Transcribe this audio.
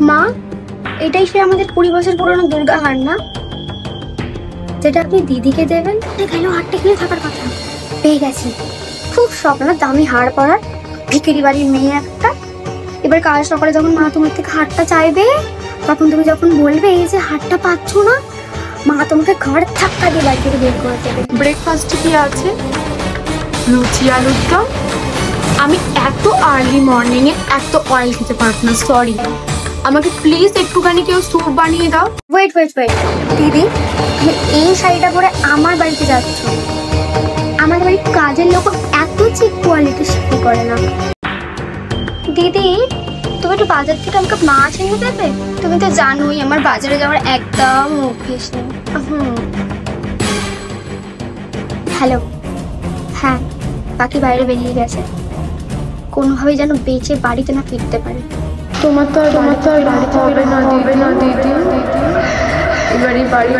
মা, এটাই সে আমাদের 20 বছর পুরনো দুর্গা হার না, যেটা আপনি দিদিকে দেবেন? গেলেও হারটা কিনে থাকার কথা। পেয়ে গেছি, খুব স্বপ্ন দামি হার পরার, ভিখারি বাড়ির মেয়ে একটা। এবার কাল সকালে যখন মা তোমার থেকে হারটা চাইবে, তখন তুমি যখন বলবে এই যে হারটা পাচ্ছ না, মা তোমাকে ঘর ধাক্কা দিয়ে বাড়ি থেকে বের করে দেবে। ব্রেকফাস্টে কি আছে? লুচি আলুর দম। আমি এত আর্লি মর্নিং এ এত অয়েল খেতে পারবো না, সরি। আমাকে প্লিজ একটুখানি কেউ স্যুপ বানিয়ে দাও। ওয়েট ওয়েট ওয়েট দিদি, তুমি এই শাড়িটা পরে আমার বাড়িতে যাচ্ছ? আমার বাড়ির কাজের লোক এত চিপ কোয়ালিটির শাড়ি করে না। দিদি, তুমি একটু বাজার থেকে আমাকে মাছ এনে দেবে? তুমি তো জানোই আমার বাজারে যাওয়ার একদম অভ্যেস নেই। হ্যালো, হ্যাঁ, বাকি বাইরে বেরিয়ে গেছে, কোনোভাবেই যেন বেঁচে বাড়িতে না ফিরতে পারে। তোমার তো আর বাড়িতে হবে না দিদি। এবারে বাড়ি